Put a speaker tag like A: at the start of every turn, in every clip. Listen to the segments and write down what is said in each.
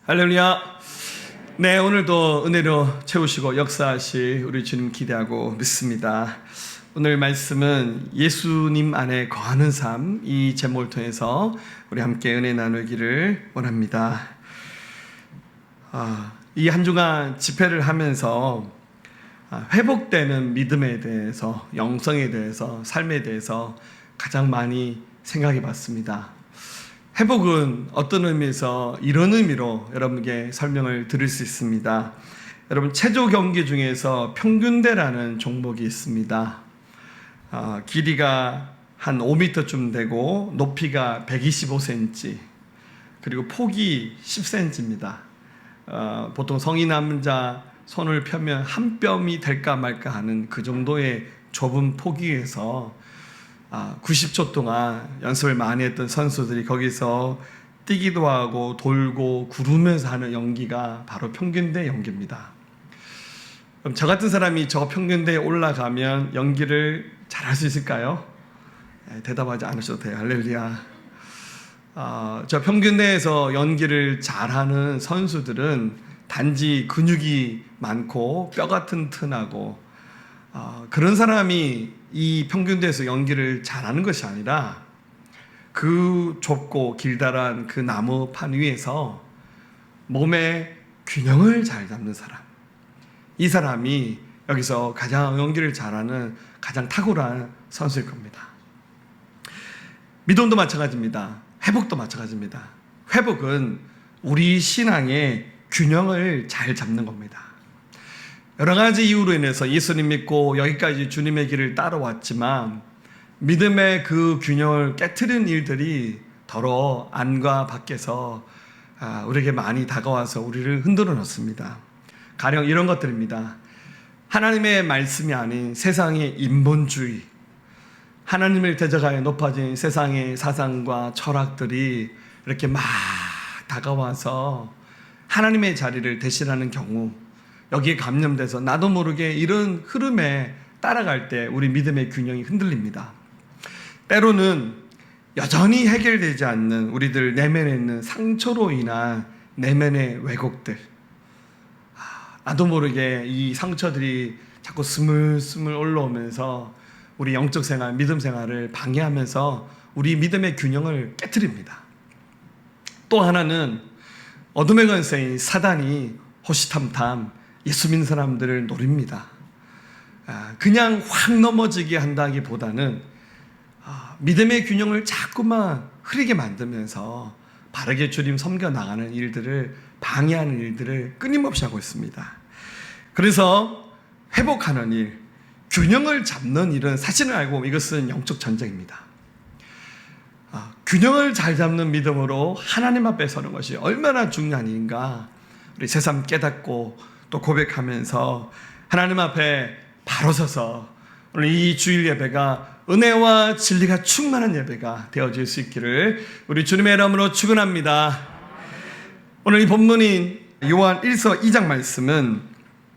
A: 할렐루야. 네, 오늘도 은혜로 채우시고 역사하실 우리 주님 기대하고 믿습니다. 오늘 말씀은 예수님 안에 거하는 삶, 이 제목을 통해서 우리 함께 은혜 나누기를 원합니다. 이 한 주간 집회를 하면서 회복되는 믿음에 대해서, 영성에 대해서, 삶에 대해서 가장 많이 생각해 봤습니다. 회복은 어떤 의미에서 이런 의미로 여러분께 설명을 드릴 수 있습니다. 여러분, 체조 경기 중에서 평균대라는 종목이 있습니다. 길이가 한 5m쯤 되고 높이가 125cm, 그리고 폭이 10cm입니다. 보통 성인 남자 손을 펴면 한 뼘이 될까 말까 하는 그 정도의 좁은 폭위에서 90초 동안 연습을 많이 했던 선수들이 거기서 뛰기도 하고 돌고 구르면서 하는 연기가 바로 평균대 연기입니다. 그럼 저 같은 사람이 저 평균대에 올라가면 연기를 잘할 수 있을까요? 대답하지 않으셔도 돼요. 할렐루야. 저 평균대에서 연기를 잘하는 선수들은 단지 근육이 많고 뼈가 튼튼하고 그런 사람이 이 평균대에서 연기를 잘하는 것이 아니라 그 좁고 길다란 그 나무판 위에서 몸의 균형을 잘 잡는 사람, 이 사람이 여기서 가장 연기를 잘하는 가장 탁월한 선수일 겁니다. 믿음도 마찬가지입니다. 회복도 마찬가지입니다. 회복은 우리 신앙의 균형을 잘 잡는 겁니다. 여러 가지 이유로 인해서 예수님 믿고 여기까지 주님의 길을 따라왔지만 믿음의 그 균형을 깨트리는 일들이 더러 안과 밖에서 우리에게 많이 다가와서 우리를 흔들어 놓습니다. 가령 이런 것들입니다. 하나님의 말씀이 아닌 세상의 인본주의, 하나님을 대적하여 높아진 세상의 사상과 철학들이 이렇게 막 다가와서 하나님의 자리를 대신하는 경우, 여기에 감염돼서 나도 모르게 이런 흐름에 따라갈 때 우리 믿음의 균형이 흔들립니다. 때로는 여전히 해결되지 않는 우리들 내면에 있는 상처로 인한 내면의 왜곡들, 나도 모르게 이 상처들이 자꾸 스물스물 올라오면서 우리 영적 생활, 믿음 생활을 방해하면서 우리 믿음의 균형을 깨트립니다. 또 하나는 어둠의 권세인 사단이 호시탐탐 예수 믿는 사람들을 노립니다. 그냥 확 넘어지게 한다기보다는 믿음의 균형을 자꾸만 흐리게 만들면서 바르게 주님 섬겨 나가는 일들을 방해하는 일들을 끊임없이 하고 있습니다. 그래서 회복하는 일, 균형을 잡는 일은 사실은 알고 이것은 영적 전쟁입니다. 균형을 잘 잡는 믿음으로 하나님 앞에 서는 것이 얼마나 중요한 일인가 우리 새삼 깨닫고 또 고백하면서 하나님 앞에 바로 서서 오늘 이 주일 예배가 은혜와 진리가 충만한 예배가 되어질 수 있기를 우리 주님의 이름으로 축원합니다. 오늘 이 본문인 요한 1서 2장 말씀은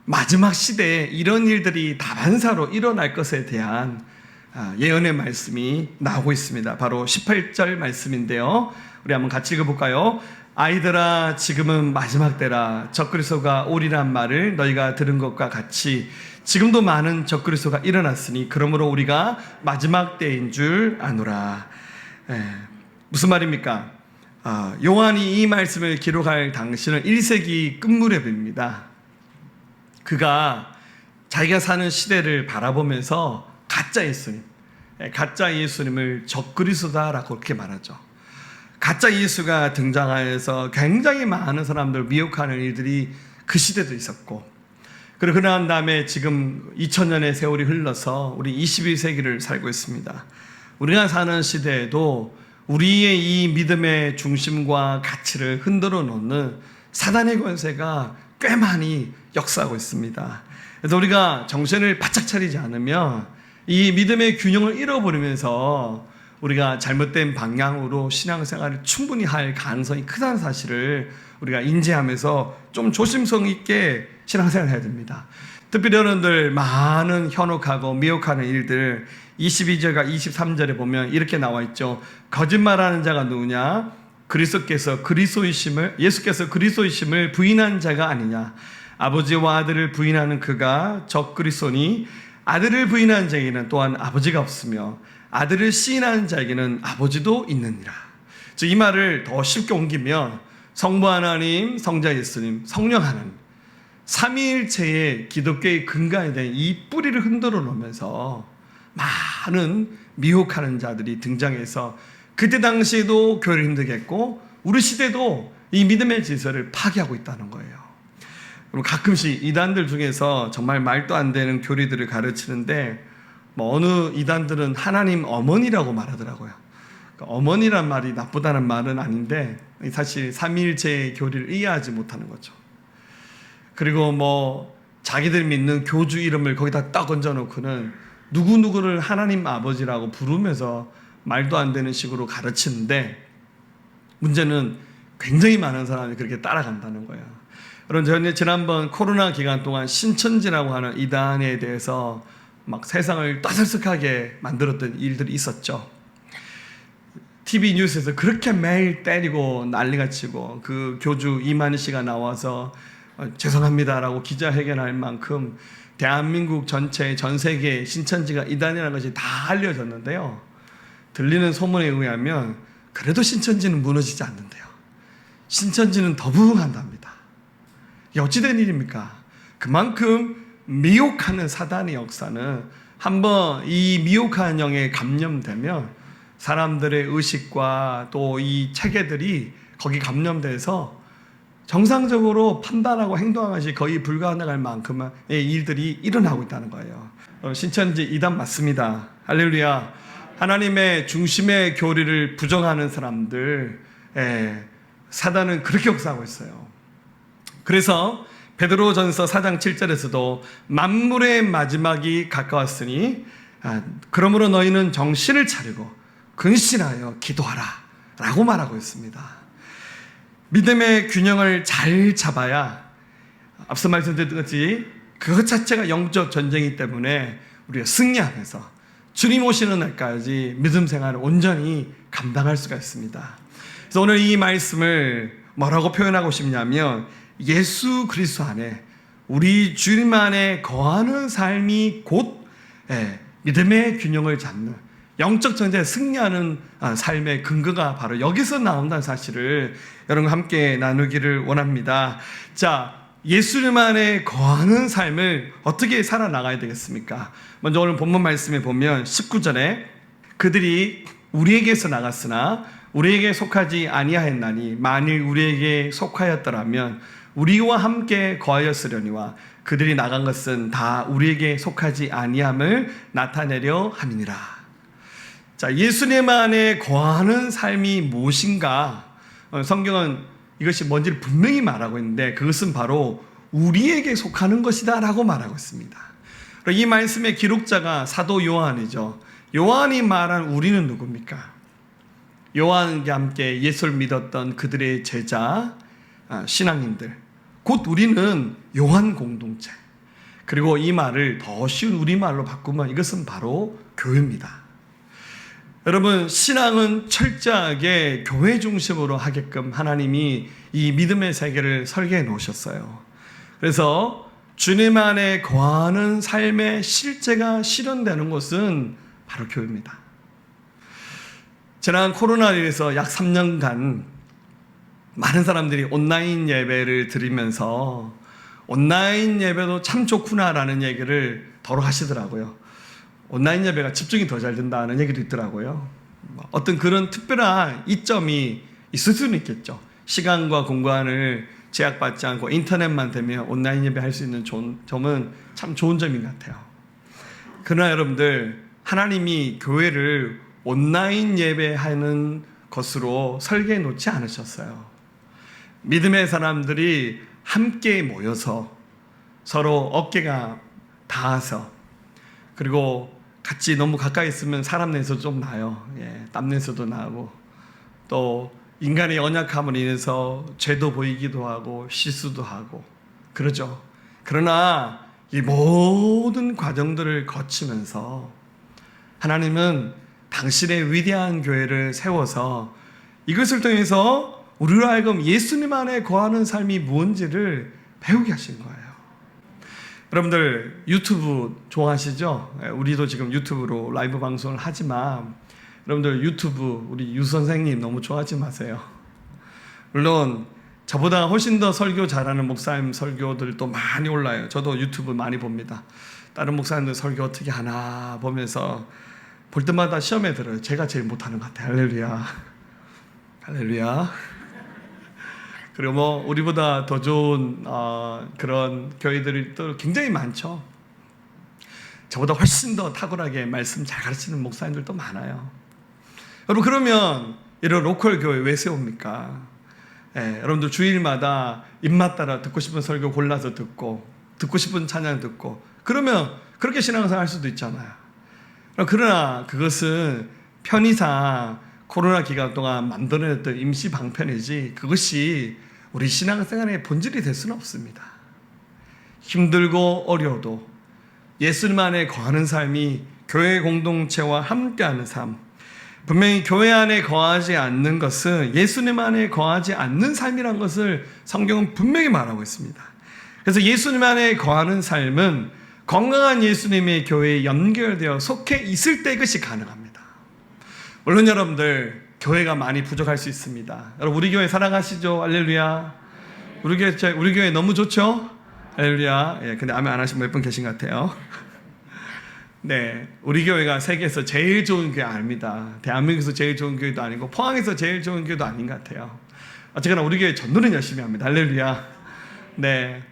A: 마지막 시대에 이런 일들이 다반사로 일어날 것에 대한 예언의 말씀이 나오고 있습니다. 바로 18절 말씀인데요. 우리 한번 같이 읽어볼까요? 아이들아, 지금은 마지막 때라. 적그리스도가 오리란 말을 너희가 들은 것과 같이 지금도 많은 적그리스도가 일어났으니 그러므로 우리가 마지막 때인 줄 아노라. 무슨 말입니까? 요한이 이 말씀을 기록할 당시는 1세기 끝무렵입니다. 그가 자기가 사는 시대를 바라보면서 가짜 예수님을 적그리스도다라고 그렇게 말하죠. 가짜 예수가 등장하여서 굉장히 많은 사람들 미혹하는 일들이 그 시대도 있었고, 그리고 그러한 다음에 지금 2000년의 세월이 흘러서 우리 21세기를 살고 있습니다. 우리가 사는 시대에도 우리의 이 믿음의 중심과 가치를 흔들어 놓는 사단의 권세가 꽤 많이 역사하고 있습니다. 그래서 우리가 정신을 바짝 차리지 않으면 이 믿음의 균형을 잃어버리면서 우리가 잘못된 방향으로 신앙생활을 충분히 할 가능성이 크다는 사실을 우리가 인지하면서 좀 조심성 있게 신앙생활을 해야 됩니다. 특별히 여러분들 많은 현혹하고 미혹하는 일들 22절과 23절에 보면 이렇게 나와 있죠. 거짓말하는 자가 누구냐? 예수께서 그리스도이심을 부인한 자가 아니냐. 아버지와 아들을 부인하는 그가 적그리스도니 아들을 부인한 자에게는 또한 아버지가 없으며 아들을 시인하는 자에게는 아버지도 있느니라. 즉, 이 말을 더 쉽게 옮기면 성부 하나님, 성자 예수님, 성령 하나님, 삼위일체의 기독교의 근간에 대한 이 뿌리를 흔들어 놓으면서 많은 미혹하는 자들이 등장해서 그때 당시에도 교회를 힘들게 했고 우리 시대도 이 믿음의 질서를 파괴하고 있다는 거예요. 가끔씩 이단들 중에서 정말 말도 안 되는 교리들을 가르치는데 어느 이단들은 하나님 어머니라고 말하더라고요. 그러니까 어머니란 말이 나쁘다는 말은 아닌데 사실 삼위일체의 교리를 이해하지 못하는 거죠. 그리고 자기들 믿는 교주 이름을 거기다 딱 얹어놓고는 누구누구를 하나님 아버지라고 부르면서 말도 안 되는 식으로 가르치는데 문제는 굉장히 많은 사람이 그렇게 따라간다는 거예요. 여러분, 저는 지난번 코로나 기간 동안 신천지라고 하는 이단에 대해서 막 세상을 떠들썩하게 만들었던 일들이 있었죠. TV 뉴스에서 그렇게 매일 때리고 난리가 치고 그 교주 이만희 씨가 나와서 죄송합니다라고 기자회견할 만큼 대한민국 전체 전 세계 신천지가 이단이라는 것이 다 알려졌는데요. 들리는 소문에 의하면 그래도 신천지는 무너지지 않는데요. 신천지는 더 부흥한답니다. 이게 어찌된 일입니까? 그만큼 미혹하는 사단의 역사는 한번 이 미혹하는 영에 감염되면 사람들의 의식과 또 이 체계들이 거기 감염돼서 정상적으로 판단하고 행동하는 것이 거의 불가능할 만큼의 일들이 일어나고 있다는 거예요. 신천지 이단 맞습니다. 할렐루야. 하나님의 중심의 교리를 부정하는 사람들, 사단은 그렇게 역사하고 있어요. 그래서 베드로전서 4장 7절에서도 만물의 마지막이 가까웠으니 그러므로 너희는 정신을 차리고 근신하여 기도하라 라고 말하고 있습니다. 믿음의 균형을 잘 잡아야 앞서 말씀드렸듯이 그것 자체가 영적 전쟁이기 때문에 우리가 승리하면서 주님 오시는 날까지 믿음 생활을 온전히 감당할 수가 있습니다. 그래서 오늘 이 말씀을 뭐라고 표현하고 싶냐면 예수 그리스도 안에 우리 주님 안에 거하는 삶이 곧 믿음의 균형을 잡는 영적 전쟁에 승리하는 삶의 근거가 바로 여기서 나온다는 사실을 여러분과 함께 나누기를 원합니다. 자, 예수님 안에 거하는 삶을 어떻게 살아나가야 되겠습니까? 먼저 오늘 본문 말씀에 보면 19절에 그들이 우리에게서 나갔으나 우리에게 속하지 아니하였나니 만일 우리에게 속하였더라면 우리와 함께 거하였으려니와 그들이 나간 것은 다 우리에게 속하지 아니함을 나타내려 함이니라. 자, 예수님 안에 거하는 삶이 무엇인가? 성경은 이것이 뭔지를 분명히 말하고 있는데 그것은 바로 우리에게 속하는 것이다 라고 말하고 있습니다. 이 말씀의 기록자가 사도 요한이죠. 요한이 말한 우리는 누굽니까? 요한과 함께 예수를 믿었던 그들의 제자, 신앙인들, 곧 우리는 요한 공동체. 그리고 이 말을 더 쉬운 우리말로 바꾸면 이것은 바로 교회입니다. 여러분, 신앙은 철저하게 교회 중심으로 하게끔 하나님이 이 믿음의 세계를 설계해 놓으셨어요. 그래서 주님 안에 거하는 삶의 실제가 실현되는 곳은 바로 교회입니다. 지난 코로나에서 약 3년간 많은 사람들이 온라인 예배를 드리면서 온라인 예배도 참 좋구나라는 얘기를 더러 하시더라고요. 온라인 예배가 집중이 더 잘 된다는 얘기도 있더라고요. 어떤 그런 특별한 이점이 있을 수는 있겠죠. 시간과 공간을 제약받지 않고 인터넷만 되면 온라인 예배 할 수 있는 점은 참 좋은 점인 것 같아요. 그러나 여러분들, 하나님이 교회를 온라인 예배하는 것으로 설계해 놓지 않으셨어요. 믿음의 사람들이 함께 모여서 서로 어깨가 닿아서 그리고 같이 너무 가까이 있으면 사람 내서 좀 나요. 땀 내서도 나고 또 인간의 연약함으로 인해서 죄도 보이기도 하고 실수도 하고 그러죠. 그러나 이 모든 과정들을 거치면서 하나님은 당신의 위대한 교회를 세워서 이것을 통해서 우리로 하여금 예수님 안에 거하는 삶이 뭔지를 배우게 하신 거예요. 여러분들 유튜브 좋아하시죠? 우리도 지금 유튜브로 라이브 방송을 하지만 여러분들 유튜브 우리 유 선생님 너무 좋아하지 마세요. 물론 저보다 훨씬 더 설교 잘하는 목사님 설교들도 많이 올라요. 저도 유튜브 많이 봅니다. 다른 목사님들 설교 어떻게 하나 보면서 볼 때마다 시험에 들어요. 제가 제일 못하는 것 같아요. 할렐루야. 할렐루야. 그리고 뭐 우리보다 더 좋은 그런 교회들이 또 굉장히 많죠. 저보다 훨씬 더 탁월하게 말씀 잘 가르치는 목사님들도 많아요. 여러분 그러면 이런 로컬 교회 왜 세웁니까? 여러분들 주일마다 입맛 따라 듣고 싶은 설교 골라서 듣고 싶은 찬양 듣고 그러면 그렇게 신앙생활 할 수도 있잖아요. 그러나 그것은 편의상 코로나 기간 동안 만들어냈던 임시 방편이지 그것이 우리 신앙생활의 본질이 될 수는 없습니다. 힘들고 어려워도 예수님 안에 거하는 삶이 교회 공동체와 함께하는 삶, 분명히 교회 안에 거하지 않는 것은 예수님 안에 거하지 않는 삶이라는 것을 성경은 분명히 말하고 있습니다. 그래서 예수님 안에 거하는 삶은 건강한 예수님의 교회에 연결되어 속해 있을 때 그것이 가능합니다. 물론 여러분들 교회가 많이 부족할 수 있습니다. 여러분 우리 교회 사랑하시죠? 할렐루야. 우리 교회 너무 좋죠? 할렐루야. 근데 아멘 안 하신 몇 분 계신 것 같아요. 네, 우리 교회가 세계에서 제일 좋은 교회 아닙니다. 대한민국에서 제일 좋은 교회도 아니고 포항에서 제일 좋은 교회도 아닌 것 같아요. 어쨌거나 우리 교회 전도는 열심히 합니다. 할렐루야. 네,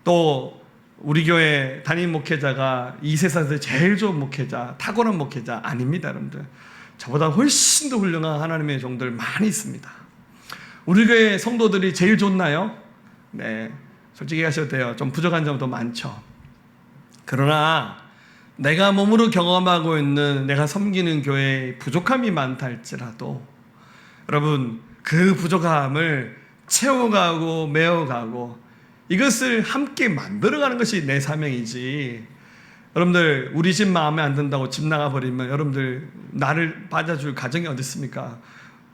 A: 또 우리 교회 담임 목회자가 이 세상에서 제일 좋은 목회자, 탁월한 목회자 아닙니다, 여러분들. 저보다 훨씬 더 훌륭한 하나님의 종들 많이 있습니다. 우리 교회 성도들이 제일 좋나요? 네, 솔직히 하셔도 돼요. 좀 부족한 점도 많죠. 그러나 내가 몸으로 경험하고 있는 내가 섬기는 교회에 부족함이 많다 할지라도 여러분 그 부족함을 채워가고 메워가고 이것을 함께 만들어가는 것이 내 사명이지. 여러분들 우리 집 마음에 안 든다고 집 나가버리면 여러분들 나를 받아줄 가정이 어디 있습니까?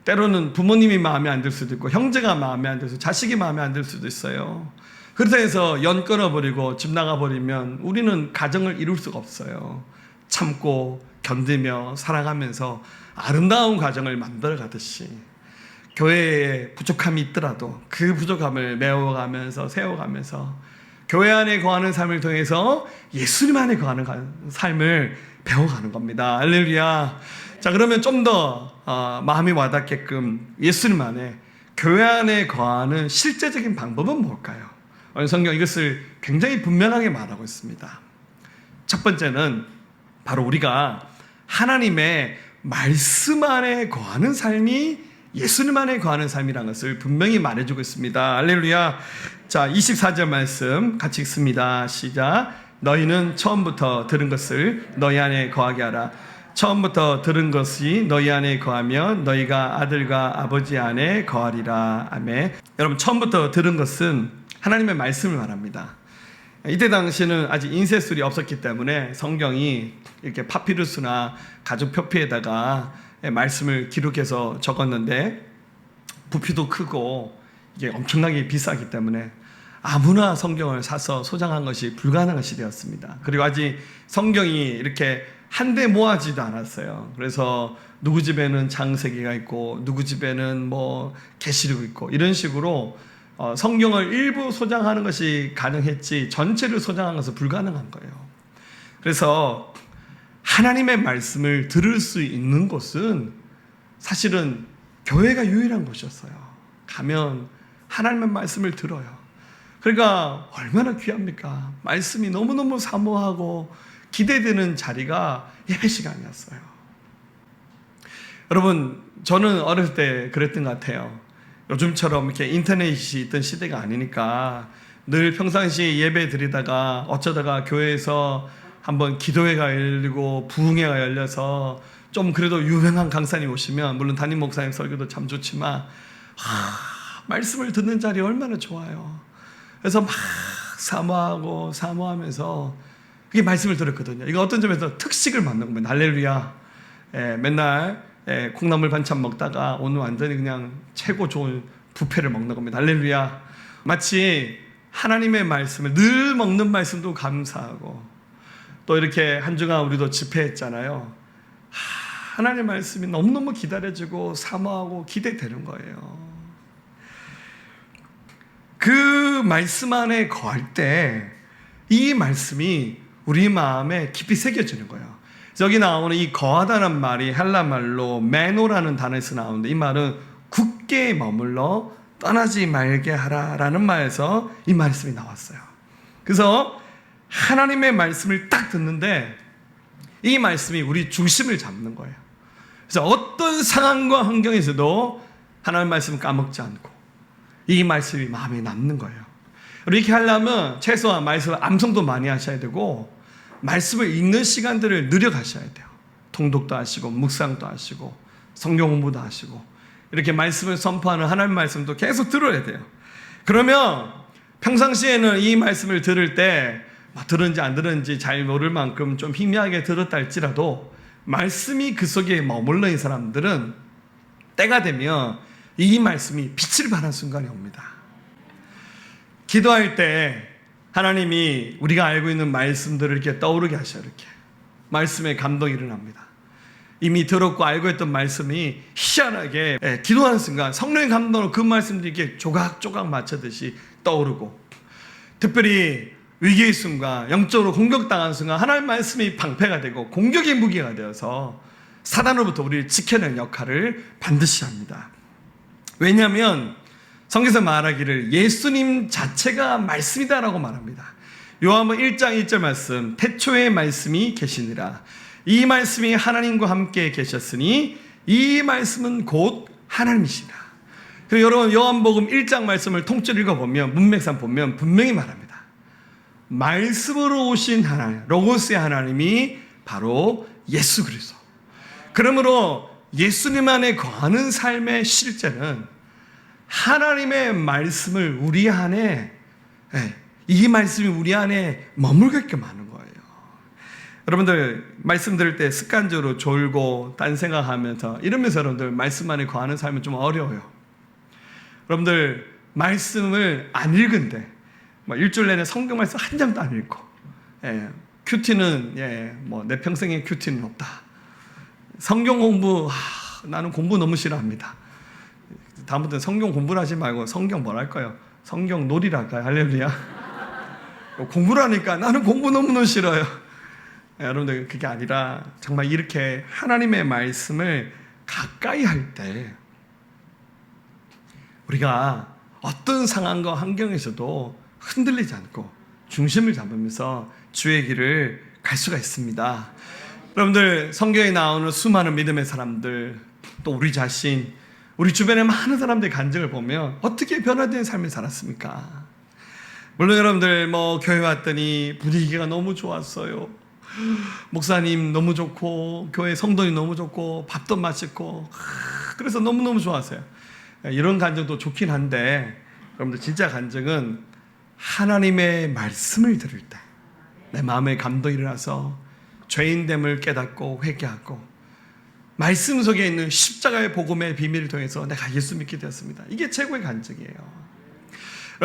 A: 때로는 부모님이 마음에 안 들 수도 있고 형제가 마음에 안 들 수도 있고 자식이 마음에 안 들 수도 있어요. 그렇다 해서 연 끊어버리고 집 나가버리면 우리는 가정을 이룰 수가 없어요. 참고 견디며 살아가면서 아름다운 가정을 만들어가듯이 교회에 부족함이 있더라도 그 부족함을 메워가면서 세워가면서 교회 안에 거하는 삶을 통해서 예수님 안에 거하는 삶을 배워가는 겁니다. 할렐루야. 자, 그러면 좀 더 마음이 와닿게끔 예수님 안에 교회 안에 거하는 실제적인 방법은 뭘까요? 오늘 성경 이것을 굉장히 분명하게 말하고 있습니다. 첫 번째는 바로 우리가 하나님의 말씀 안에 거하는 삶이 예수님 안에 거하는 삶이라는 것을 분명히 말해주고 있습니다. 할렐루야. 자, 24절 말씀 같이 읽습니다. 시작. 너희는 처음부터 들은 것을 너희 안에 거하게 하라. 처음부터 들은 것이 너희 안에 거하면 너희가 아들과 아버지 안에 거하리라. 아멘. 여러분 처음부터 들은 것은 하나님의 말씀을 말합니다. 이때 당시는 아직 인쇄술이 없었기 때문에 성경이 이렇게 파피루스나 가죽 표피에다가 말씀을 기록해서 적었는데 부피도 크고 이게 엄청나게 비싸기 때문에 아무나 성경을 사서 소장한 것이 불가능한 시대였습니다. 그리고 아직 성경이 이렇게 한데 모아지도 않았어요. 그래서 누구 집에는 창세기가 있고 누구 집에는 뭐 계시록이 있고 이런 식으로 성경을 일부 소장하는 것이 가능했지 전체를 소장하는 것은 불가능한 거예요. 그래서 하나님의 말씀을 들을 수 있는 곳은 사실은 교회가 유일한 곳이었어요. 가면 하나님의 말씀을 들어요. 그러니까 얼마나 귀합니까? 말씀이 너무너무 사모하고 기대되는 자리가 예배 시간이었어요. 여러분 저는 어릴 때 그랬던 것 같아요. 요즘처럼 이렇게 인터넷이 있던 시대가 아니니까 늘 평상시에 예배 드리다가 어쩌다가 교회에서 한번 기도회가 열리고 부흥회가 열려서 좀 그래도 유명한 강사님 오시면 물론 담임 목사님 설교도 참 좋지만 말씀을 듣는 자리 얼마나 좋아요. 그래서 막 사모하면서 그게 말씀을 들었거든요. 이거 어떤 점에서 특식을 만든 겁니다. 할렐루야. 맨날 콩나물 반찬 먹다가 오늘 완전히 그냥 최고 좋은 뷔페를 먹는 겁니다. 할렐루야. 마치 하나님의 말씀을 늘 먹는 말씀도 감사하고, 또 이렇게 한 주간 우리도 집회했잖아요. 하나님의 말씀이 너무너무 기다려지고 사모하고 기대되는 거예요. 그 말씀 안에 거할 때 이 말씀이 우리 마음에 깊이 새겨지는 거예요. 여기 나오는 이 거하다는 말이 헬라 말로 메노라는 단어에서 나오는데, 이 말은 굳게 머물러 떠나지 말게 하라라는 말에서 이 말씀이 나왔어요. 그래서 하나님의 말씀을 딱 듣는데 이 말씀이 우리 중심을 잡는 거예요. 그래서 어떤 상황과 환경에서도 하나님의 말씀을 까먹지 않고 이 말씀이 마음에 남는 거예요. 이렇게 하려면 최소한 말씀을 암송도 많이 하셔야 되고, 말씀을 읽는 시간들을 늘려 가셔야 돼요. 통독도 하시고 묵상도 하시고 성경 공부도 하시고, 이렇게 말씀을 선포하는 하나님의 말씀도 계속 들어야 돼요. 그러면 평상시에는 이 말씀을 들을 때 들은지 안 들은지 잘 모를 만큼 좀 희미하게 들었다 할지라도, 말씀이 그 속에 머물러 있는 사람들은 때가 되면 이 말씀이 빛을 발하는 순간이 옵니다. 기도할 때 하나님이 우리가 알고 있는 말씀들을 이렇게 떠오르게 하셔요. 이렇게 말씀에 감동이 일어납니다. 이미 들었고 알고 있던 말씀이 희한하게 기도하는 순간 성령의 감동으로 그 말씀들이 이렇게 조각조각 맞추듯이 떠오르고, 특별히 위기의 순간, 영적으로 공격당한 순간 하나님의 말씀이 방패가 되고 공격의 무기가 되어서 사단으로부터 우리를 지켜내는 역할을 반드시 합니다. 왜냐하면 성경에서 말하기를 예수님 자체가 말씀이다라고 말합니다. 요한복음 1장 1절 말씀, 태초에 말씀이 계시니라. 이 말씀이 하나님과 함께 계셨으니 이 말씀은 곧 하나님이시라. 그리고 여러분 요한복음 1장 말씀을 통째로 읽어보면, 문맥상 보면 분명히 말합니다. 말씀으로 오신 하나님, 로고스의 하나님이 바로 예수 그리스도. 그러므로 예수님 안에 거하는 삶의 실제는 하나님의 말씀을 우리 안에, 이 말씀이 우리 안에 머물게끔 하는 거예요. 여러분들 말씀 들을 때 습관적으로 졸고 딴 생각하면서 이러면서 여러분들 말씀 안에 거하는 삶은 좀 어려워요. 여러분들 말씀을 안 읽은데 일주일 내내 성경 말씀 한 장도 안 읽고, 큐티는 내 평생에 큐티는 없다. 성경 공부 나는 공부 너무 싫어합니다. 다음부터는 성경 공부를 하지 말고 성경 뭘 할까요? 성경 놀이를 할까요? 할렐루야. 공부를 하니까 나는 공부 너무너무 싫어요. 여러분들 그게 아니라 정말 이렇게 하나님의 말씀을 가까이 할 때 우리가 어떤 상황과 환경에서도 흔들리지 않고 중심을 잡으면서 주의 길을 갈 수가 있습니다. 여러분들 성경에 나오는 수많은 믿음의 사람들, 또 우리 자신, 우리 주변에 많은 사람들의 간증을 보면 어떻게 변화된 삶을 살았습니까? 물론 여러분들 교회 왔더니 분위기가 너무 좋았어요. 목사님 너무 좋고 교회 성도님 너무 좋고 밥도 맛있고 그래서 너무너무 좋았어요. 이런 간증도 좋긴 한데, 여러분들 진짜 간증은 하나님의 말씀을 들을 때 내 마음에 감동이 일어나서 죄인됨을 깨닫고 회개하고 말씀 속에 있는 십자가의 복음의 비밀을 통해서 내가 예수 믿게 되었습니다. 이게 최고의 간증이에요.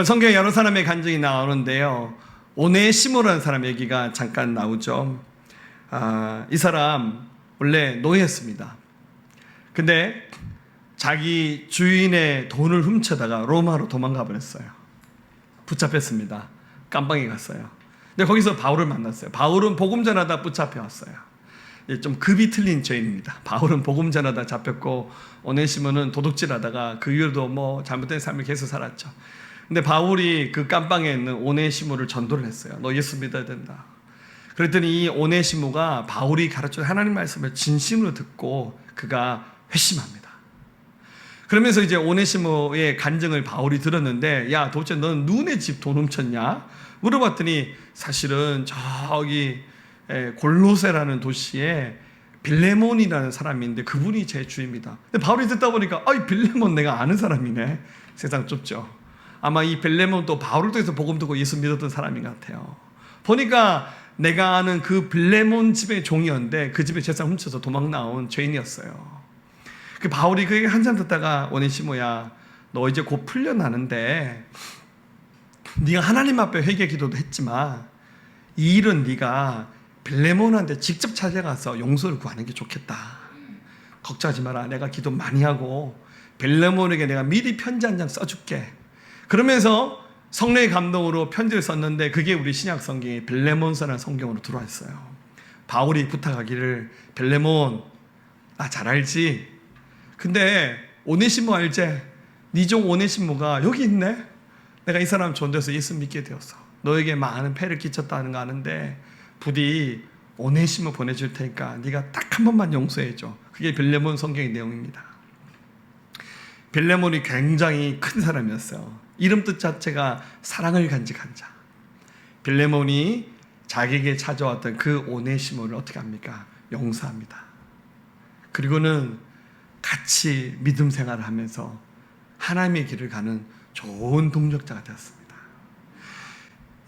A: 성경에 여러 사람의 간증이 나오는데요, 오네시모라는 사람 얘기가 잠깐 나오죠. 이 사람 원래 노예였습니다. 근데 자기 주인의 돈을 훔쳐다가 로마로 도망가 버렸어요. 붙잡혔습니다. 깜빵에 갔어요. 근데 거기서 바울을 만났어요. 바울은 복음 전하다 붙잡혀왔어요. 좀 급이 틀린 죄인입니다. 바울은 복음 전하다 잡혔고 오네시모는 도둑질하다가 그 이후로도 잘못된 삶을 계속 살았죠. 근데 바울이 그 깜빵에 있는 오네시모를 전도를 했어요. 너 예수 믿어야 된다. 그랬더니 이 오네시모가 바울이 가르쳐 하나님 말씀을 진심으로 듣고 그가 회심합니다. 그러면서 이제 오네시모의 간증을 바울이 들었는데, 야 도대체 넌 누구네 집 돈 훔쳤냐? 물어봤더니 사실은 저기 골로새라는 도시에 빌레몬이라는 사람이 있는데 그분이 제 주입니다. 근데 바울이 듣다 보니까 이 빌레몬 내가 아는 사람이네. 세상 좁죠. 아마 이 빌레몬도 바울을 통해서 복음 듣고 예수 믿었던 사람인 것 같아요. 보니까 내가 아는 그 빌레몬 집의 종이었는데 그 집에 재산 훔쳐서 도망 나온 죄인이었어요. 그 바울이 그 얘기 한참 듣다가 오네시모야, 너 이제 곧 풀려나는데 네가 하나님 앞에 회개 기도도 했지만 이 일은 네가 빌레몬한테 직접 찾아가서 용서를 구하는 게 좋겠다. 걱정하지 마라. 내가 기도 많이 하고 빌레몬에게 내가 미리 편지 한 장 써줄게. 그러면서 성령의 감동으로 편지를 썼는데 그게 우리 신약 성경에 빌레몬서라는 성경으로 들어왔어요. 바울이 부탁하기를, 빌레몬 나 잘 알지? 근데 오네시모 알지? 네 종 오네시모가 여기 있네? 내가 이 사람 존대해서 예수 믿게 되었어. 너에게 많은 폐를 끼쳤다는 거 아는데 부디 오네시모 보내줄 테니까 네가 딱 한 번만 용서해줘. 그게 빌레몬 성경의 내용입니다. 빌레몬이 굉장히 큰 사람이었어요. 이름 뜻 자체가 사랑을 간직한 자. 빌레몬이 자기에게 찾아왔던 그 오네시모를 어떻게 합니까? 용서합니다. 그리고는 같이 믿음 생활을 하면서 하나님의 길을 가는 좋은 동력자가 되었습니다.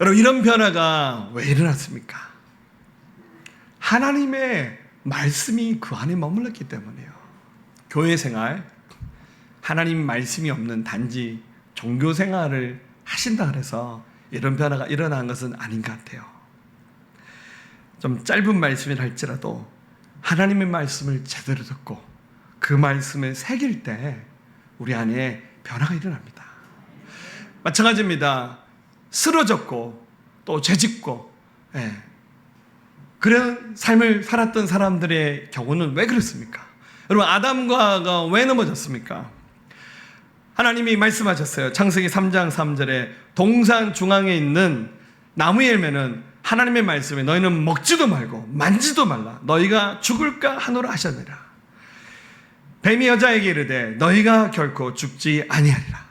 A: 여러분, 이런 변화가 왜 일어났습니까? 하나님의 말씀이 그 안에 머물렀기 때문이에요. 교회 생활, 하나님 말씀이 없는 단지 종교 생활을 하신다 그래서 이런 변화가 일어난 것은 아닌 것 같아요. 좀 짧은 말씀이라 할지라도 하나님의 말씀을 제대로 듣고 그 말씀을 새길 때 우리 안에 변화가 일어납니다. 마찬가지입니다. 쓰러졌고 또 죄짓고 그런 삶을 살았던 사람들의 경우는 왜 그렇습니까? 여러분, 아담과 하와가 왜 넘어졌습니까? 하나님이 말씀하셨어요. 창세기 3장 3절에 동산 중앙에 있는 나무의 열매는 하나님의 말씀에 너희는 먹지도 말고 만지도 말라. 너희가 죽을까 하노라 하셨느라. 뱀이 여자에게 이르되 너희가 결코 죽지 아니하리라.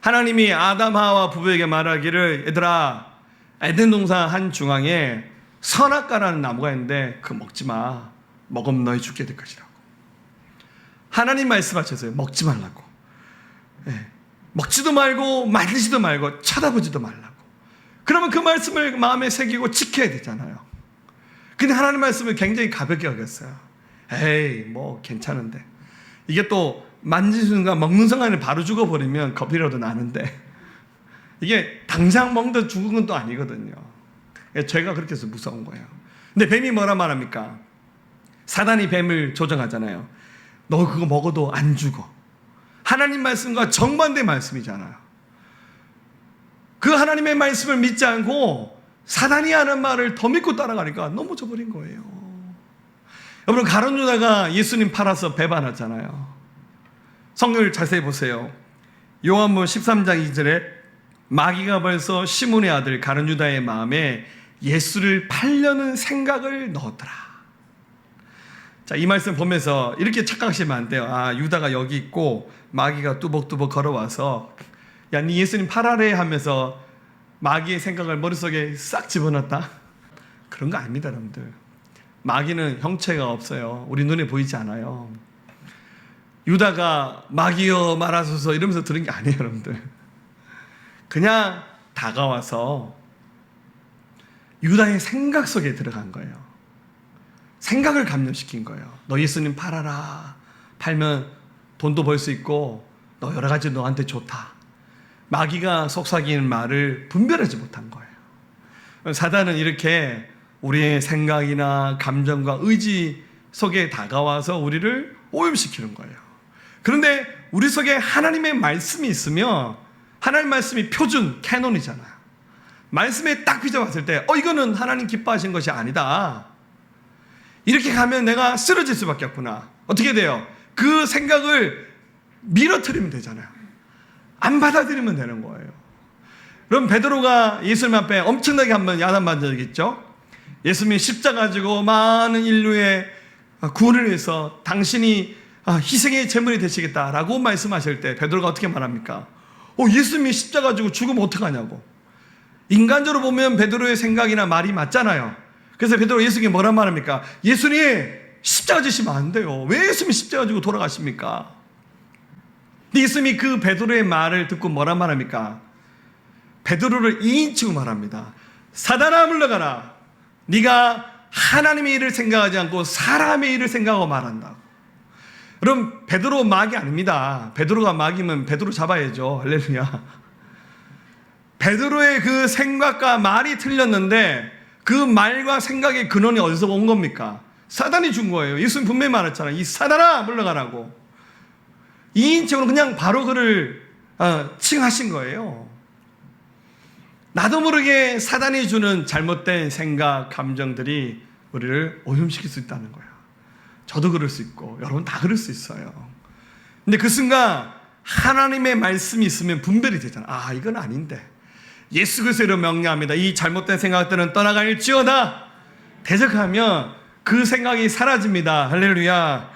A: 하나님이 아담 하와 부부에게 말하기를, 얘들아, 에덴 동산 한 중앙에 선악과라는 나무가 있는데 그거 먹지 마. 먹으면 너희 죽게 될 것이라고. 하나님 말씀하셨어요. 먹지 말라고. 먹지도 말고 만지지도 말고 쳐다보지도 말라고. 그러면 그 말씀을 마음에 새기고 지켜야 되잖아요. 근데 하나님 말씀을 굉장히 가볍게 여겼어요. 에이, 뭐 괜찮은데. 이게 또 만지는 순간 먹는 순간에 바로 죽어버리면 겁이라도 나는데 이게 당장 먹다 죽은 건 또 아니거든요. 죄가 그렇게 해서 무서운 거예요. 근데 뱀이 뭐라 말합니까? 사단이 뱀을 조정하잖아요. 너 그거 먹어도 안 죽어. 하나님 말씀과 정반대 말씀이잖아요. 그 하나님의 말씀을 믿지 않고 사단이 하는 말을 더 믿고 따라가니까 넘어져 버린 거예요. 여러분, 가룟 유다가 예수님 팔아서 배반하잖아요. 성경을 자세히 보세요. 요한복음 13장 2절에 마귀가 벌써 시몬의 아들 가룟 유다의 마음에 예수를 팔려는 생각을 넣었더라. 자, 이 말씀 보면서 이렇게 착각하시면 안 돼요. 아, 유다가 여기 있고 마귀가 뚜벅뚜벅 걸어와서 야, 네 예수님 팔아래 하면서 마귀의 생각을 머릿속에 싹 집어넣었다? 그런 거 아닙니다, 여러분들. 마귀는 형체가 없어요. 우리 눈에 보이지 않아요. 유다가 마귀여 말하소서 이러면서 들은 게 아니에요, 여러분들. 그냥 다가와서 유다의 생각 속에 들어간 거예요. 생각을 감염시킨 거예요. 너 예수님 팔아라. 팔면 돈도 벌 수 있고 너 여러 가지 너한테 좋다. 마귀가 속삭이는 말을 분별하지 못한 거예요. 사단은 이렇게 우리의 생각이나 감정과 의지 속에 다가와서 우리를 오염시키는 거예요. 그런데 우리 속에 하나님의 말씀이 있으면 하나님 말씀이 표준, 캐논이잖아요. 말씀에 딱 빚어봤을 때 이거는 하나님 기뻐하신 것이 아니다. 이렇게 가면 내가 쓰러질 수밖에 없구나. 어떻게 돼요? 그 생각을 밀어뜨리면 되잖아요. 안 받아들이면 되는 거예요. 그럼 베드로가 예수님 앞에 엄청나게 한번 야단맞은 적이 있죠. 예수님이 십자가 지고 많은 인류의 구원을 위해서 당신이 희생의 제물이 되시겠다라고 말씀하실 때 베드로가 어떻게 말합니까? 예수님이 십자가 지고 죽으면 어떡하냐고. 인간적으로 보면 베드로의 생각이나 말이 맞잖아요. 그래서 베드로 예수님이 뭐란 말합니까? 예수님 십자가 지시면 안 돼요. 왜 예수님이 십자가 지고 돌아가십니까? 예수님이 그 베드로의 말을 듣고 뭐란 말합니까? 베드로를 2인칭으로 말합니다. 사단아 물러가라. 네가 하나님의 일을 생각하지 않고 사람의 일을 생각하고 말한다. 그럼 베드로 마귀 아닙니다. 베드로가 마귀면 베드로 잡아야죠. 할렐루야. 베드로의 그 생각과 말이 틀렸는데 그 말과 생각의 근원이 어디서 온 겁니까? 사단이 준 거예요. 예수님 분명히 말했잖아요. 이 사단아 물러가라고. 2인칭으로 그냥 바로 그를 칭하신 거예요. 나도 모르게 사단이 주는 잘못된 생각, 감정들이 우리를 오염시킬 수 있다는 거예요. 저도 그럴 수 있고 여러분 다 그럴 수 있어요. 근데 그 순간 하나님의 말씀이 있으면 분별이 되잖아. 아, 이건 아닌데. 예수 그리스도로 명령합니다. 이 잘못된 생각들은 떠나갈지어다. 대적하면 그 생각이 사라집니다. 할렐루야.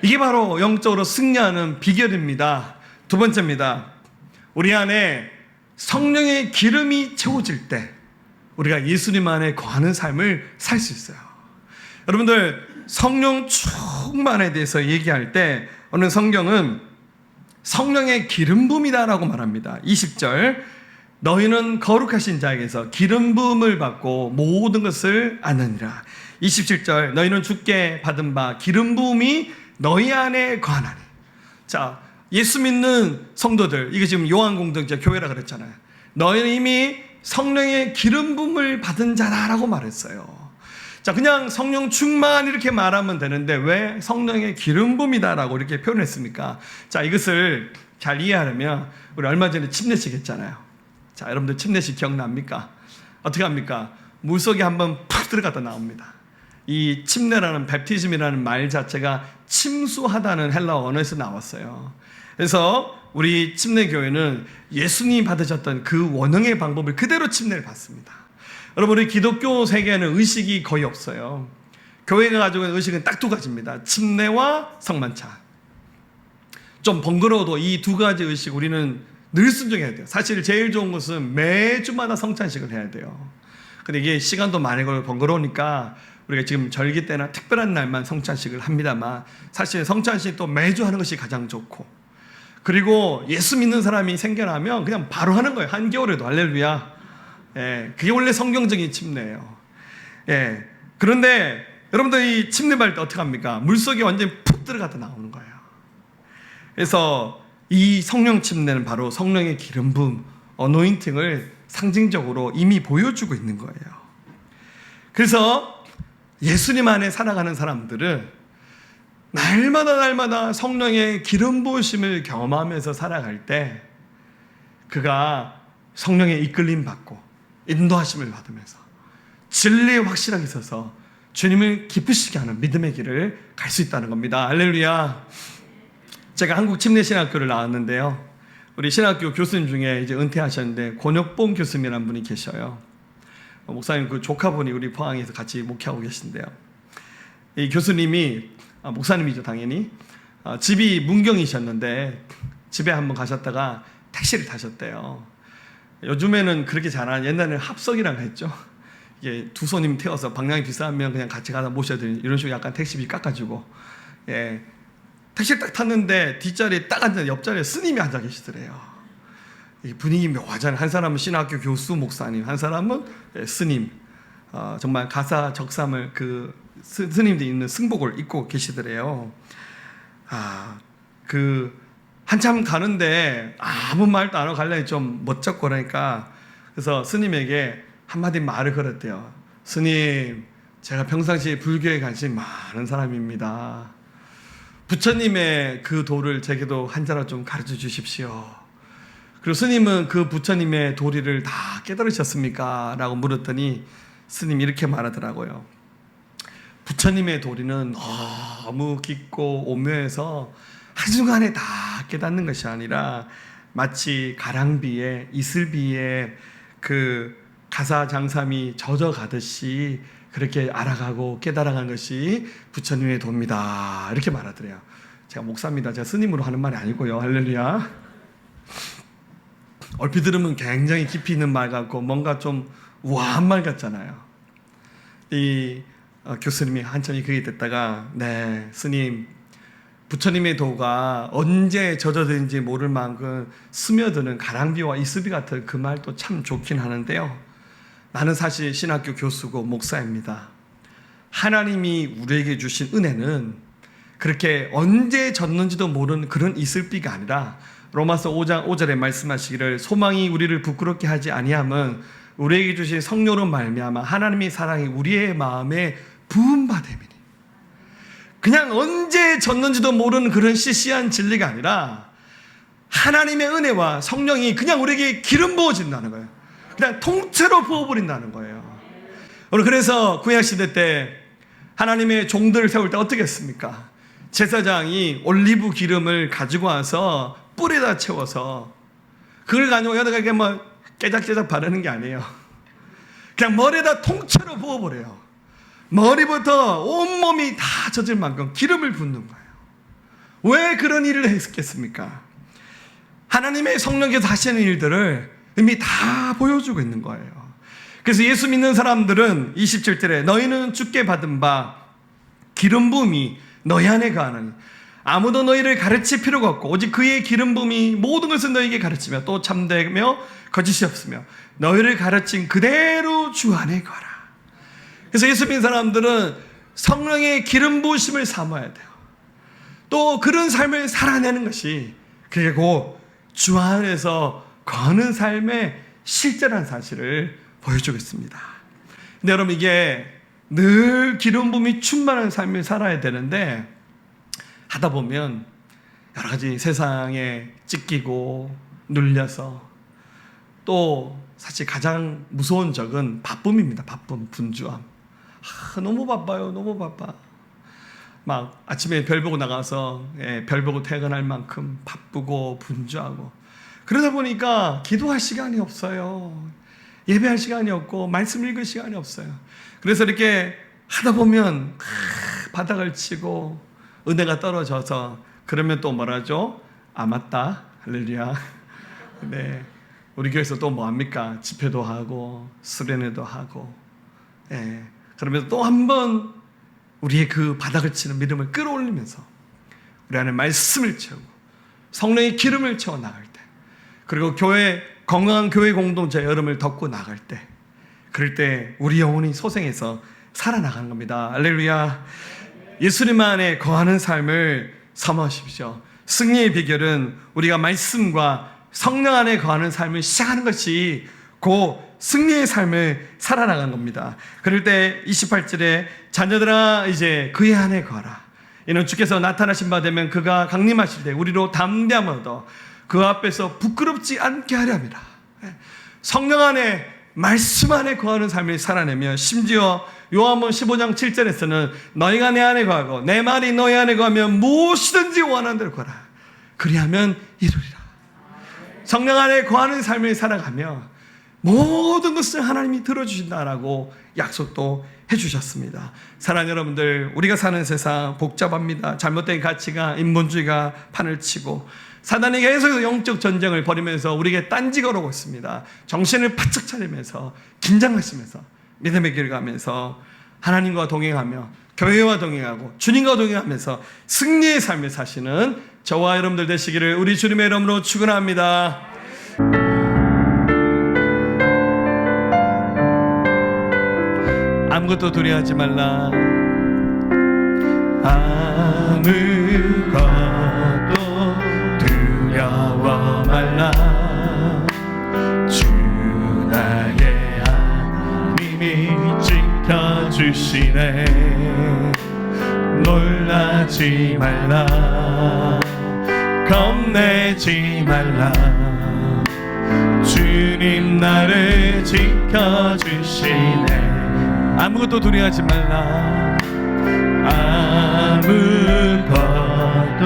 A: 이게 바로 영적으로 승리하는 비결입니다. 두 번째입니다. 우리 안에 성령의 기름이 채워질 때 우리가 예수님 안에 거하는 삶을 살 수 있어요. 여러분들 성령 충만에 대해서 얘기할 때 오늘 성경은 성령의 기름 부음이다라고 말합니다. 20절 너희는 거룩하신 자에게서 기름 부음을 받고 모든 것을 아느니라. 27절 너희는 주께 받은 바 기름 부음이 너희 안에 거하나니. 자, 예수 믿는 성도들, 이게 지금 요한 공동체 교회라 그랬잖아요. 너희는 이미 성령의 기름 부음을 받은 자라라고 말했어요. 자, 그냥 성령 충만 이렇게 말하면 되는데 왜 성령의 기름 부음이다라고 이렇게 표현했습니까? 자, 이것을 잘 이해하려면 우리 얼마 전에 침례식 했잖아요. 자, 여러분들 침례식 기억납니까? 어떻게 합니까? 물속에 한번 푹 들어갔다 나옵니다. 이 침례라는 뱀티즘이라는 말 자체가 침수하다는 헬라어 언어에서 나왔어요. 그래서 우리 침례교회는 예수님이 받으셨던 그 원형의 방법을 그대로 침례를 받습니다. 여러분, 우리 기독교 세계에는 의식이 거의 없어요. 교회가 가지고 있는 의식은 딱 두 가지입니다. 침례와 성만찬. 좀 번거로워도 이 두 가지 의식 우리는 늘 순종해야 돼요. 사실 제일 좋은 것은 매주마다 성찬식을 해야 돼요. 근데 이게 시간도 많이 걸리고 번거로우니까 우리가 지금 절기 때나 특별한 날만 성찬식을 합니다만 사실 성찬식도 매주 하는 것이 가장 좋고, 그리고 예수 믿는 사람이 생겨나면 그냥 바로 하는 거예요. 한겨울에도. 할렐루야. 예, 그게 원래 성경적인 침례예요. 예, 그런데 여러분들 이 침례 받을 때 어떻게 합니까? 물속에 완전히 푹 들어갔다 나오는 거예요. 그래서 이 성령 침례는 바로 성령의 기름 부음, 어노인팅을 상징적으로 이미 보여주고 있는 거예요. 그래서 예수님 안에 살아가는 사람들은 날마다 성령의 기름 부으심을 경험하면서 살아갈 때 그가 성령의 이끌림 받고 인도하심을 받으면서 진리에 확실하게 있어서 주님을 기쁘시게 하는 믿음의 길을 갈 수 있다는 겁니다. 할렐루야. 제가 한국 침례신학교를 나왔는데요. 우리 신학교 교수님 중에 이제 은퇴하셨는데 권혁봉 교수님이라는 분이 계셔요. 목사님 그 조카분이 우리 포항에서 같이 목회하고 계신데요. 이 교수님이 목사님이죠, 당연히. 집이 문경이셨는데 집에 한번 가셨다가 택시를 타셨대요. 요즘에는 그렇게 잘하는, 옛날에는 합석이라고 했죠. 이게 두 손님 태워서 방향이 비싸면 그냥 같이 가다 모셔드리는 이런 식으로 약간 택시비 깎아주고, 예, 택시를 딱 탔는데 뒷자리에 딱 앉은 옆자리에 스님이 앉아 계시더래요. 이 분위기 묘하잖아요. 한 사람은 신학교 교수 목사님, 한 사람은 스님. 정말 가사 적삼을 그 스님들이 있는 승복을 입고 계시더래요. 한참 가는데 아무 말도 안 하고 가려니 좀 멋쩍고 그러니까, 그래서 스님에게 한마디 말을 걸었대요. 스님, 제가 평상시에 불교에 관심이 많은 사람입니다. 부처님의 그 도를 제게도 한자로 좀 가르쳐 주십시오. 그리고 스님은 그 부처님의 도리를 다 깨달으셨습니까? 라고 물었더니 스님이 이렇게 말하더라고요. 부처님의 도리는 너무 깊고 오묘해서 한순간에 다 깨닫는 것이 아니라 마치 가랑비에 이슬비에 그 가사장삼이 젖어가듯이 그렇게 알아가고 깨달아간 것이 부처님의 도입니다. 이렇게 말하더래요. 제가 목사입니다. 제가 스님으로 하는 말이 아니고요. 할렐루야. 얼핏 들으면 굉장히 깊이 있는 말 같고 뭔가 좀 우아한 말 같잖아요. 이 교수님이 한참이 그게 됐다가, 네, 스님, 부처님의 도가 언제 젖어든지 모를 만큼 스며드는 가랑비와 이슬비 같은 그 말도 참 좋긴 하는데요. 나는 사실 신학교 교수고 목사입니다. 하나님이 우리에게 주신 은혜는 그렇게 언제 졌는지도 모르는 그런 이슬비가 아니라 로마서 5장 5절에 말씀하시기를 소망이 우리를 부끄럽게 하지 아니함은 우리에게 주신 성령으로 말미암아 하나님의 사랑이 우리의 마음에 부음받음이니. 그냥 언제 졌는지도 모르는 그런 시시한 진리가 아니라 하나님의 은혜와 성령이 그냥 우리에게 기름 부어진다는 거예요. 그냥 통째로 부어버린다는 거예요. 오늘 그래서 구약시대 때 하나님의 종들을 세울 때 어떻게 했습니까? 제사장이 올리브 기름을 가지고 와서 뿔에다 채워서 그걸 가지고 여기다가 이렇게 뭐 깨작깨작 바르는 게 아니에요. 그냥 머리에다 통째로 부어버려요. 머리부터 온몸이 다 젖을 만큼 기름을 붓는 거예요. 왜 그런 일을 했겠습니까? 하나님의 성령께서 하시는 일들을 이미 다 보여주고 있는 거예요. 그래서 예수 믿는 사람들은 27절에 너희는 주께 받은 바 기름 부음이 너희 안에 거하느니 아무도 너희를 가르칠 필요가 없고 오직 그의 기름 부음이 모든 것을 너희에게 가르치며 또 참되며 거짓이 없으며 너희를 가르친 그대로 주 안에 거하라. 그래서 예수 믿는 사람들은 성령의 기름 부으심을 사모해야 돼요. 또 그런 삶을 살아내는 것이 그게 곧 주 안에서 거하는 삶의 실제라는 사실을 보여주고 있습니다. 근데 여러분 이게 늘 기름 부음이 충만한 삶을 살아야 되는데 하다 보면 여러 가지 세상에 찢기고 눌려서 또 사실 가장 무서운 적은 바쁨입니다. 바쁨, 분주함. 너무 바빠요. 너무 바빠. 막 아침에 별 보고 나가서 별 보고 퇴근할 만큼 바쁘고 분주하고 그러다 보니까 기도할 시간이 없어요. 예배할 시간이 없고 말씀 읽을 시간이 없어요. 그래서 이렇게 하다 보면 바닥을 치고 은혜가 떨어져서 그러면 또 뭐라죠? 아 맞다 할렐루야. 네, 우리 교회에서 또 뭐합니까? 집회도 하고 수련회도 하고 그러면서 또 한 번 우리의 그 바닥을 치는 믿음을 끌어올리면서 우리 안에 말씀을 채우고 성령의 기름을 채워 나갈 때 그리고 교회 건강한 교회 공동체 여름을 덮고 나갈 때 그럴 때 우리 영혼이 소생해서 살아나가는 겁니다. 할렐루야. 예수님 안에 거하는 삶을 사모하십시오. 승리의 비결은 우리가 말씀과 성령 안에 거하는 삶을 시작하는 것이 곧 승리의 삶을 살아나가는 겁니다. 그럴 때 28절에 자녀들아 이제 그의 안에 거하라. 이는 주께서 나타나신 바 되면 그가 강림하실 때 우리로 담대함을 얻어 그 앞에서 부끄럽지 않게 하려 합니다. 성령 안에 말씀 안에 거하는 삶을 살아내며 심지어 요한복음 15장 7절에서는 너희가 내 안에 거하고 내 말이 너희 안에 거하면 무엇이든지 원하는 대로 거하라. 그리하면 이루리라. 성령 안에 거하는 삶을 살아가며 모든 것을 하나님이 들어주신다라고 약속도 해주셨습니다. 사랑하는 여러분들, 우리가 사는 세상 복잡합니다. 잘못된 가치가 인본주의가 판을 치고 사단이 계속해서 영적 전쟁을 벌이면서 우리에게 딴지 걸어오고 있습니다. 정신을 바짝 차리면서 긴장하시면서 믿음의 길 가면서 하나님과 동행하며 교회와 동행하고 주님과 동행하면서 승리의 삶을 사시는 저와 여러분들 되시기를 우리 주님의 이름으로 축원합니다. 아무것도 두려워하지 말라. 아무것도 두려워 말라. 주 나의 하나님이 지켜주시네. 놀라지 말라. 겁내지 말라. 주님 나를 지켜주시네. 아무것도 두려워하지 말라. 아무것도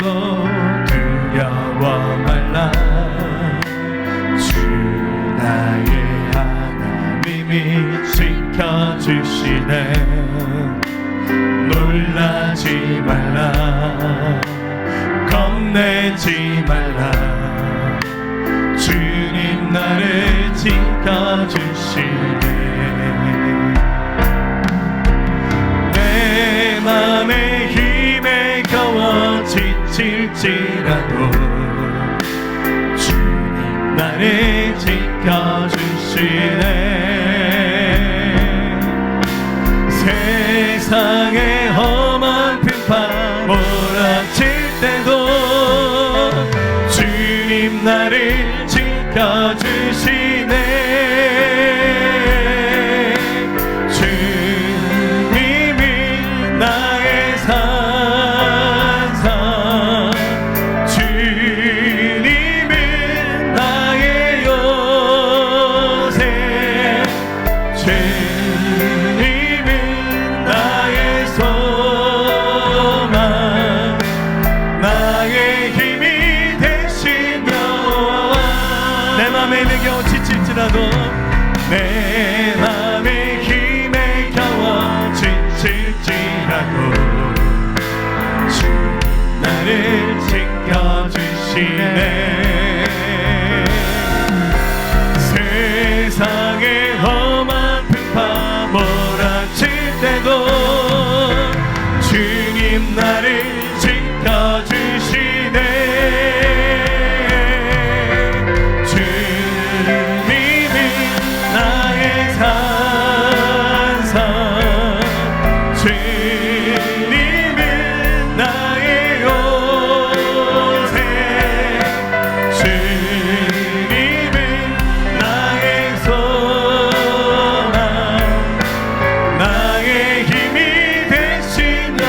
A: 두려워 말라. 주 나의 하나님이 지켜주시네. 놀라지 말라. 겁내지 말라. 주님 나를 지켜주시네. 내 맘에 힘에 겨워 지칠지라도 주님 나를 지켜주시네. 세상의 험한 비판 뭐라
B: 되시네. 주님이 나의 산상, 주님이 나의 요새, 주님이 나의 소망, 나의 힘이 되시며, 내 맘에 힘에 겨워 지칠지라도, 내 맘에 힘에 겨워 지칠지라도 주 나를 지켜주시네. 세상의 험한 풍파 몰아칠 때도 주님 나를 지켜주시네. 주님이 나의 산상, 주님이 나의 요새, 주님이 나의 소망, 나의 힘이 되시며.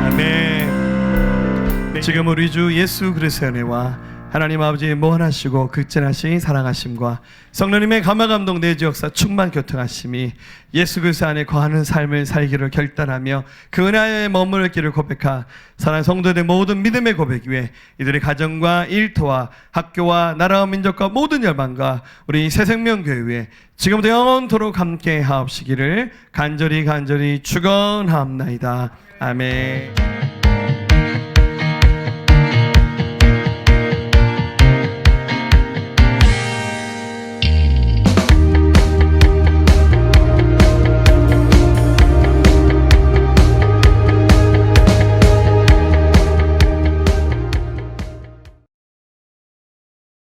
B: 아멘. 지금 우리 주 예수 그리스도의 은혜와 하나님 아버지의 무한하시고 극진하신 사랑하심과 성령님의 감화 감동 내주 역사 충만 교통하심이 예수 그리스도 안에 거하는 삶을 살기를 결단하며 그 은혜에 머무를 길을 고백하 사랑하는 성도들의 모든 믿음의 고백 위에 이들의 가정과 일터와 학교와 나라와 민족과 모든 열방과 우리 새생명교회 위에 지금부터 영원토록 함께 하옵시기를 간절히 축원하옵나이다. 아멘.